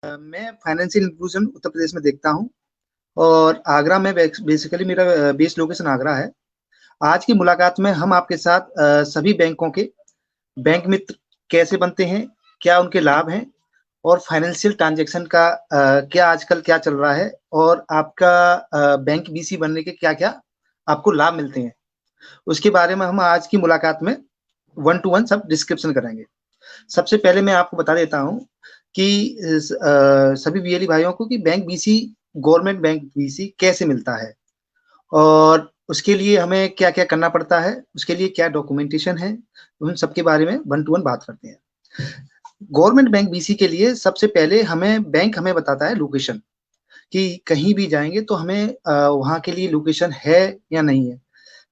मैं financial inclusion Uttar Pradesh में देखता हूँ और आगरा में बेसिकली मेरा बेस लोकेशन आगरा है। आज की मुलाकात में हम आपके साथ सभी बैंकों के बैंक मित्र कैसे बनते हैं, क्या उनके लाभ हैं और फाइनेंशियल ट्रांजैक्शन का क्या आजकल क्या चल रहा है और आपका बैंक बीसी बनने के क्या-क्या आपको लाभ मिलते हैं। उसके बारे में हम आज की मुलाकात में वन टू वन सब डिस्क्रिप्शन करेंगे। सबसे पहले मैं आपको बता देता हूँ कि सभी बीएलई भाइयों को कि bank BC government bank BC कैसे मिलता है और उसके लिए हमें क्या-क्या करना पड़ता है, उसके लिए क्या डॉक्यूमेंटेशन है, उन सब के बारे में वन टू वन बात करते हैं। गवर्नमेंट बैंक बीसी के लिए सबसे पहले बैंक हमें बताता है लोकेशन कि कहीं भी जाएँगे तो हमें वहाँ के लिए लोकेशन है या नहीं है।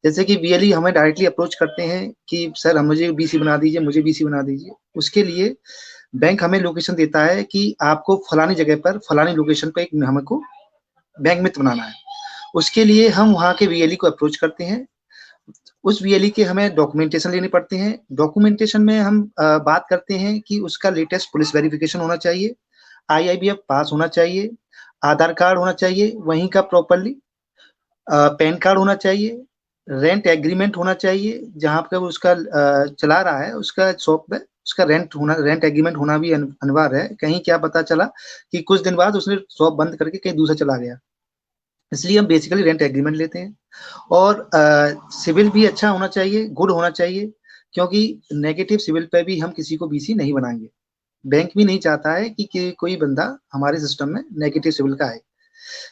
जैसे कि बीएलई हमें डायरेक्टली अप्रोच करते हैं कि सर हम मुझे बीसी बना दीजिए, मुझे बीसी बना दीजिए। उसके लिए बैंक हमें लोकेशन देता है कि आपको फलानी जगह पर, फलानी लोकेशन पे एक हमको बैंक मित्र बनाना है। उसके लिए हम वहाँ के बीएलई को अप्रोच करते हैं। उस बीएलई के हमें डॉक्यूमेंटेशन लेने पड़ते हैं। डॉक्यूमेंटेशन में हम बात करते हैं कि उसका लेटेस्ट पुलिस वेरिफिकेशन होना चाहिए, आईआईबीएफ पास होना चाहिए, आधार कार्ड होना चाहिए वहीं का प्रॉपरली, पैन कार्ड होना चाहिए, रेंट एग्रीमेंट होना चाहिए, जहाँ पे वो उसका चला रहा है उसका शॉप पे उसका रेंट एग्रीमेंट होना भी अनिवार्य है। कहीं क्या पता चला कि कुछ दिन बाद उसने शॉप बंद करके कहीं दूसरा चला गया। इसलिए हम बेसिकली रेंट एग्रीमेंट लेते हैं और सिविल भी अच्छा होना चाहिए, गुड होना चाहिए, क्योंकि नेगेटिव सिविल पे भी हम किसी को बीसी नहीं बनाएँगे। बैंक भी नहीं चाहता है कि कोई बंदा हमारे सिस्टम में नेगेटिव सिविल का आए।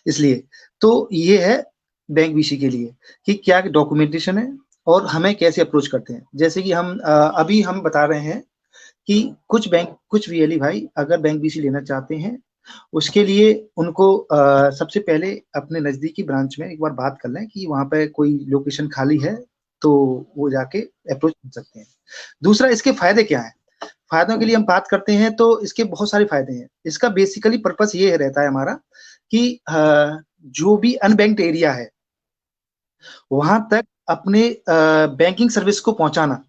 इसलिए तो ये है बैंक बीसी के लिए कि क्या डॉक्यूमेंटेशन है और हमें कैसे अप्रोच करते हैं। जैसे कि अभी हम बता रहे हैं कि कुछ बीएलई भाई अगर बैंक बीसी लेना चाहते हैं, उसके लिए उनको सबसे पहले अपने नज़दीकी ब्रांच में एक बार बात कर लें कि वहाँ पे कोई लोकेशन खाली है, तो वो जाके अप्रोच कर सकते हैं। दूसरा इसके फ़ायदे क्या हैं? फ़ायदों के लिए हम बात करते हैं तो इसके बहुत सारे फ़ायदे हैं। इसका बेसिकली पर्पस ये रहता है हमारा कि जो भी अनबैंक्ड एरिया है, वहाँ तक अपने बैंकिंग सर्विस को पहुँचाना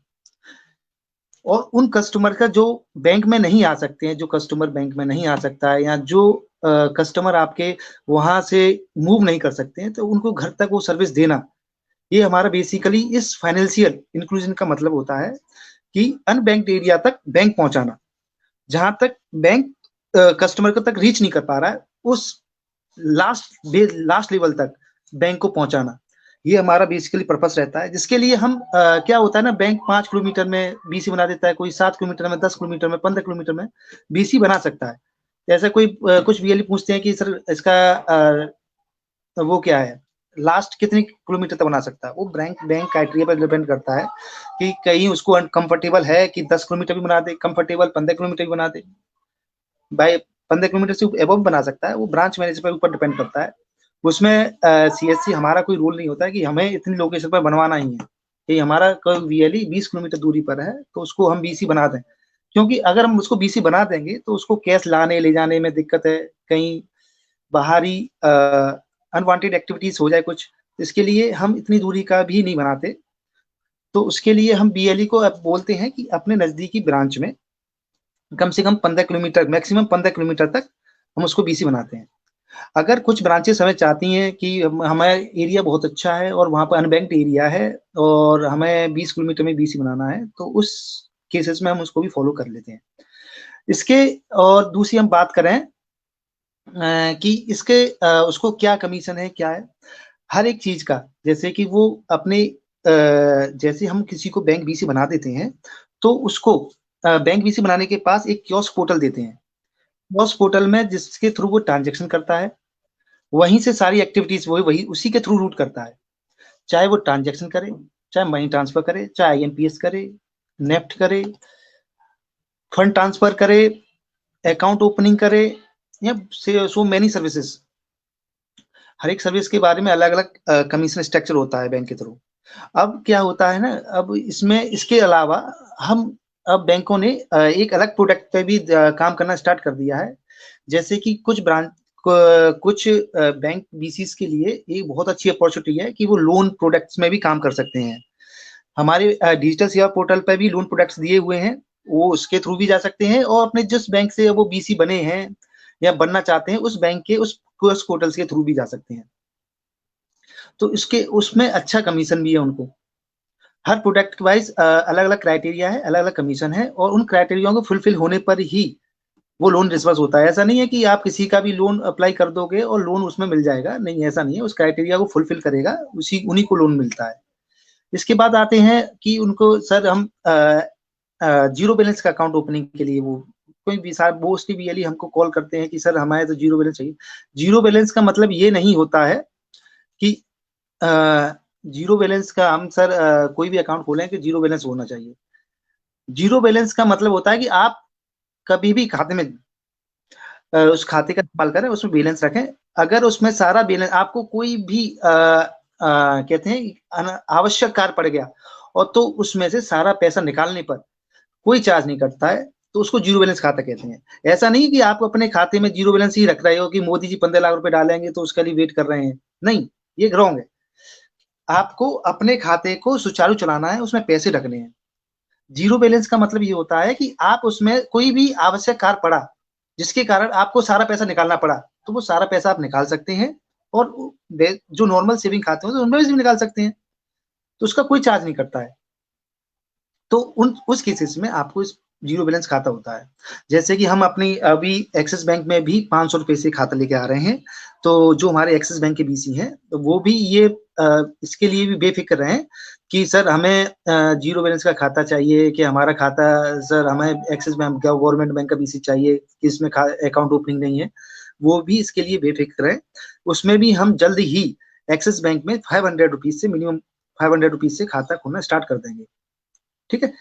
और उन कस्टमर का जो बैंक में नहीं आ सकते हैं, जो कस्टमर बैंक में नहीं आ सकता है या जो कस्टमर आपके वहाँ से मूव नहीं कर सकते हैं, तो उनको घर तक वो सर्विस देना। ये हमारा बेसिकली इस फाइनेंशियल इंक्लूजन का मतलब होता है कि अनबैंक्ड एरिया तक बैंक पहुँचाना। जहाँ तक बैंक कस्टमर को तक रीच नहीं कर पा रहा है, उस लास्ट लेवल तक बैंक को पहुँचाना। ये हमारा बेसिकली पर्पस रहता है, जिसके लिए हम क्या होता है ना, बैंक 5 किलोमीटर में बीसी बना देता है, कोई 7 किलोमीटर में, 10 किलोमीटर में, 15 किलोमीटर में बीसी बना सकता है। जैसे कोई कुछ बीएलई पूछते हैं कि सर इसका वो क्या है, लास्ट कितने किलोमीटर तक बना सकता है? वो बैंक बैंक क्राइटेरिया पर डिपेंड करता है कि कहीं उसको कंफर्टेबल है कि 10 किलोमीटर भी बना दे, कंफर्टेबल 15 किलोमीटर भी बना दे। भाई 15 किलोमीटर से एबव बना सकता है, वो ब्रांच मैनेजर पर ऊपर डिपेंड करता है। उसमें सीएससी हमारा कोई रूल नहीं होता है कि हमें इतनी लोकेशन पर बनवाना ही है। कि हमारा कोई बीएलई 20 किलोमीटर दूरी पर है तो उसको हम बीसी बना दें, क्योंकि अगर हम उसको बीसी बना देंगे तो उसको कैश लाने ले जाने में दिक्कत है, कहीं बाहरी अनवांटेड एक्टिविटीज हो जाए कुछ, इसके लिए हम इतनी दूरी का भी नहीं बनाते। तो उसके लिए हम बीएलई को अब बोलते हैं कि अपने नजदीकी ब्रांच में कम से कम 15 किलोमीटर, मैक्सिमम 15 किलोमीटर तक हम उसको बीसी बनाते हैं। अगर कुछ ब्रांचेस हमें चाहती हैं कि हमारा एरिया बहुत अच्छा है और वहाँ पर अनबैंक्ड एरिया है और हमें 20 किलोमीटर में बीसी बनाना है, तो उस केसेस में हम उसको भी फॉलो कर लेते हैं। इसके और दूसरी हम बात करें कि इसके उसको क्या कमीशन है, क्या है? हर एक चीज़ का, जैसे कि वो अपने जैसे हम किसी को बैंक बीसी बना देते हैं, तो उसको बैंक बीसी बनाने के पास एक कियोस्क पोर्टल देते हैं। कियोस्क पोर्टल में जिसके थ्रू वो ट्रांज़ैक्शन करता है, वहीं से सारी एक्टिविटीज़ वही वही उसी के थ्रू रूट करता है। चाहे वो ट्रांज़ैक्शन करे, चाहे मनी ट्रांसफर करे, चाहे आईएमपीएस करे, नेफ्ट करे, फंड ट्रांसफर करे, अकाउंट ओपनिंग करे, या सो मेनी सर्विसेज़। हर एक सर्विस के बारे में अलग-अलग कमीशन स्ट्रक्चर होता है बैंक के थ्रू। अब क्या होता है ना, अब इसमें इसके अलावा हम अब बैंकों ने एक अलग प्रोडक्ट पे भी काम करना स्टार्ट कर दिया है। जैसे कि कुछ बैंक बीसीज़ के लिए एक बहुत अच्छी अपॉर्च्युनिटी है कि वो लोन प्रोडक्ट्स में भी काम कर सकते हैं। हमारे डिजिटल सेवा पोर्टल पे भी लोन प्रोडक्ट्स दिए हुए हैं, वो उसके थ्रू भी जा सकते हैं और अपने जिस बैंक से वो बीसी बने हैं या बनना चाहते हैं, उस बैंक के उस पोर्टल के थ्रू भी जा सकते हैं। तो इसके उसमें अच्छा कमीशन भी है उनको। हर प्रोडक्ट वाइज अलग अलग क्राइटेरिया है, अलग अलग कमीशन है, और उन क्राइटेरिया को फुलफिल होने पर ही वो लोन डिस्बर्स होता है। ऐसा नहीं है कि आप किसी का भी लोन अप्लाई कर दोगे और लोन उसमें मिल जाएगा, नहीं, ऐसा नहीं है। उस क्राइटेरिया को फुलफिल करेगा, उसी उन्हीं को लोन मिलता है। इसके बाद आते हैं कि उनको सर हम जीरो बैलेंस का अकाउंट ओपनिंग के लिए वो कोई भी साहब मोस्टली बीएलई हमको कॉल करते हैं कि सर हमारे तो जीरो बैलेंस चाहिए। जीरो बैलेंस का मतलब ये नहीं होता है कि जीरो बैलेंस का हम सर कोई भी अकाउंट खोलें कि जीरो बैलेंस होना चाहिए। जीरो बैलेंस का मतलब होता है कि आप कभी भी खाते में उस खाते का इस्तेमाल करें, उसमें बैलेंस रखें। अगर उसमें सारा बैलेंस आपको कोई भी कहते हैं आवश्यक कार्य पड़ गया और तो उसमें से सारा पैसा निकालने पर कोई चार्ज नहीं कटता है, तो उसको जीरो बैलेंस खाता कहते हैं। ऐसा नहीं कि आप अपने खाते में जीरो बैलेंस ही रख रहे हो कि मोदी जी 15 लाख रुपए डालेंगे तो उसके लिए वेट कर रहे हैं, नहीं, ये रॉन्ग है। आपको अपने खाते को सुचारू चलाना है, उसमें पैसे रखने हैं। जीरो बैलेंस का मतलब ये होता है कि आप उसमें कोई भी आवश्यक कार्य पड़ा जिसके कारण आपको सारा पैसा निकालना पड़ा, तो वो सारा पैसा आप निकाल सकते हैं, और जो नॉर्मल सेविंग खाते हैं तो उनमें भी निकाल सकते हैं, तो उसका कोई चार्ज नहीं करता है। तो उस केसेस में आपको इस जीरो बैलेंस खाता होता है। जैसे कि हम अपनी अभी एक्सिस बैंक में भी 500 रुपए से खाता लेके आ रहे हैं, तो जो हमारे एक्सिस बैंक के बीसी हैं तो वो भी ये इसके लिए भी बेफिक्र हैं कि सर हमें जीरो बैलेंस का खाता चाहिए, कि हमारा खाता सर हमें एक्सिस बैंक गवर्नमेंट बैंक का बीसी चाहिए कि इसमें अकाउंट ओपनिंग नहीं है। वो भी इसके लिए बेफिक्र है। उसमें भी हम जल्द ही एक्सिस बैंक में 500 रुपीज से मिनिमम 500 रुपीज से खाता खोलना स्टार्ट कर देंगे। ठीक है,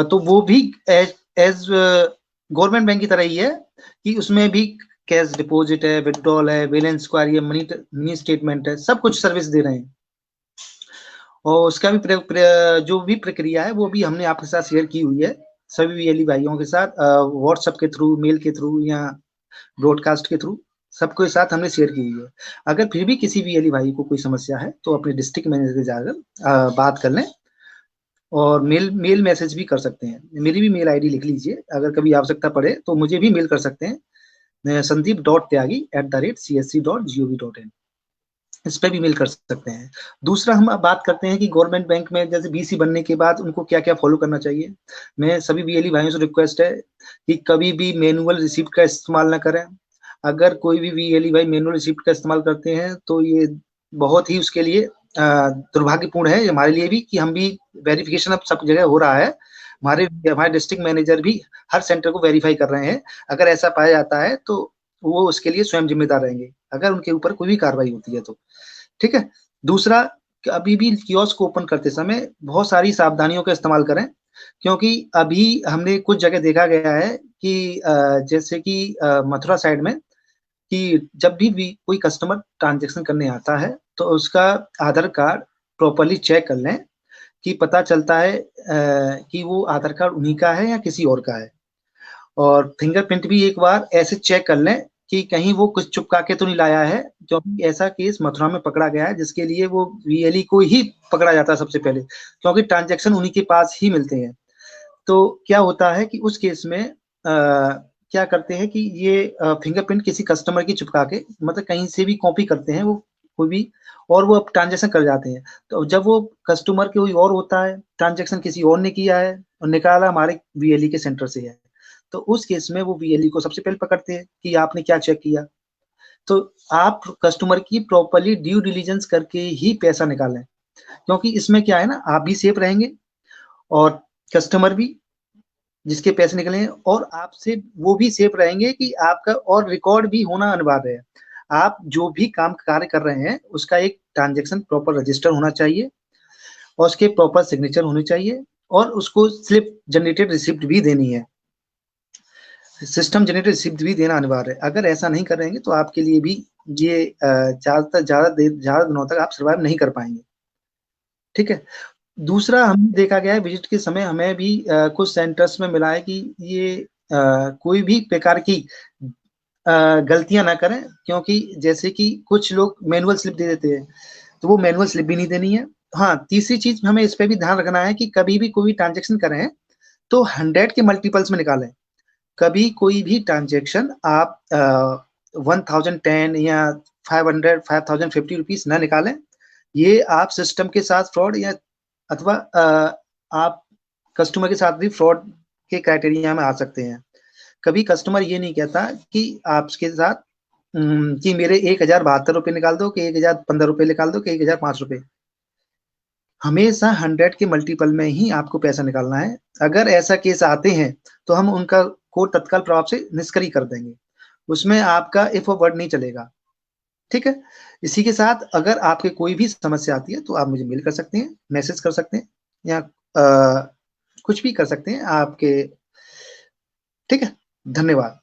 तो वो भी एज गवर्नमेंट बैंक की तरह ही है कि उसमें भी कैश डिपॉजिट है, विड्रॉल है, बैलेंस क्वारी है, मनी स्टेटमेंट है, सब कुछ सर्विस दे रहे हैं। और उसका भी जो भी प्रक्रिया है वो भी हमने आपके साथ शेयर की हुई है, सभी वीएलई भाइयों के साथ व्हाट्सएप के थ्रू, मेल के थ्रू या ब्रॉडकास्ट के थ्रू, सबके साथ हमने शेयर की हुई है। अगर फिर भी किसी वीएलई भाई को कोई समस्या है तो अपने डिस्ट्रिक्ट मैनेजर से जाकर बात कर लें, और मेल मैसेज भी कर सकते हैं। मेरी भी मेल आईडी लिख लीजिए, अगर कभी आवश्यकता पड़े तो मुझे भी मेल कर सकते हैं, sandeep.tyagi@csc.gov.in, इस पे भी मेल कर सकते हैं। दूसरा हम अब बात करते हैं कि गवर्नमेंट बैंक में जैसे बीसी बनने के बाद उनको क्या क्या फॉलो करना चाहिए। मैं सभी बीएलई भाइयों से रिक्वेस्ट है कि कभी भी मैनुअल रिसिप्ट का इस्तेमाल ना करें। अगर कोई भी बीएलई भाई मैनुअल रिसिप्ट का इस्तेमाल करते हैं तो ये बहुत ही उसके लिए दुर्भाग्यपूर्ण है हमारे लिए भी, कि हम भी वेरिफिकेशन अब सब जगह हो रहा है, हमारे डिस्ट्रिक्ट मैनेजर भी हर सेंटर को वेरीफाई कर रहे हैं। अगर ऐसा पाया जाता है तो वो उसके लिए स्वयं जिम्मेदार रहेंगे, अगर उनके ऊपर कोई भी कार्रवाई होती है तो। ठीक है। दूसरा, अभी भी कियोस्क को ओपन करते समय बहुत सारी सावधानियों का इस्तेमाल करें, क्योंकि अभी हमने कुछ जगह देखा गया है कि जैसे कि मथुरा साइड में, कि जब भी कोई कस्टमर ट्रांजेक्शन करने आता है तो उसका आधार कार्ड प्रॉपरली चेक कर लें, कि पता चलता है कि वो आधार कार्ड उन्हीं का है या किसी और का है। और फिंगरप्रिंट भी एक बार ऐसे चेक कर लें कि कहीं वो कुछ चुपका के तो नहीं लाया है, क्योंकि ऐसा केस मथुरा में पकड़ा गया है, जिसके लिए वो वीएलई को ही पकड़ा जाता है सबसे पहले, क्योंकि ट्रांजेक्शन उन्हीं के पास ही मिलते हैं। तो क्या होता है कि उस केस में क्या करते हैं कि ये फिंगरप्रिंट किसी कस्टमर की चिपका के, मतलब कहीं से भी कॉपी करते हैं वो कोई भी, और वो ट्रांजेक्शन कर जाते हैं। तो जब वो कस्टमर कोई और होता है, ट्रांजेक्शन किसी और ने किया है और निकाला हमारे वीएलई के सेंटर से है, तो उस केस में वो वीएलई को सबसे पहले पकड़ते हैं कि आपने क्या चेक किया। तो आप कस्टमर की प्रॉपरली ड्यू डिलीजेंस करके ही पैसा निकालें, क्योंकि इसमें क्या है ना, आप भी सेफ रहेंगे और कस्टमर भी जिसके पैसे निकले हैं, और आपसे वो भी सेफ रहेंगे कि आपका और रिकॉर्ड भी होना अनिवार्य है। आप जो भी काम कार्य कर रहे हैं उसका एक ट्रांजेक्शन प्रॉपर रजिस्टर होना चाहिए, और उसके प्रॉपर सिग्नेचर होने चाहिए, और उसको स्लिप जनरेटेड रिसिप्ट भी देनी है, सिस्टम जनरेटेड रिसिप्ट भी देना अनिवार्य है। अगर ऐसा नहीं करेंगे तो आपके लिए भी ये ज्यादा दिनों तक आप सर्वाइव नहीं कर पाएंगे। ठीक है। दूसरा, हमने देखा गया है विजिट के समय हमें भी कुछ सेंटर्स में मिला है कि ये कोई भी प्रकार की गलतियां ना करें, क्योंकि जैसे कि कुछ लोग मैनुअल स्लिप दे देते हैं, तो वो मैनुअल स्लिप भी नहीं देनी है। हाँ, तीसरी चीज हमें इस पे भी ध्यान रखना है कि कभी भी कोई ट्रांजेक्शन करें तो 100 के मल्टीपल्स में निकालें। कभी कोई भी ट्रांजेक्शन आप 1010 या 5050 रुपीज ना निकालें। ये आप सिस्टम के साथ फ्रॉड या अथवा आप कस्टमर के साथ भी फ्रॉड के क्राइटेरिया में आ सकते हैं। कभी कस्टमर ये नहीं कहता कि आपके साथ कि मेरे 1072 रुपये निकाल दो, कि 1015 रुपये निकाल दो, कि 1005 रुपये। हमेशा 100 के मल्टीपल में ही आपको पैसा निकालना है। अगर ऐसा केस आते हैं तो हम उनका कोड तत्काल प्रभाव से निष्क्रिय कर देंगे। उसमें आपका इफ वर्ड नहीं चलेगा। ठीक है। इसी के साथ अगर आपके कोई भी समस्या आती है तो आप मुझे मेल कर सकते हैं, मैसेज कर सकते हैं या कुछ भी कर सकते हैं आपके। ठीक है। धन्यवाद।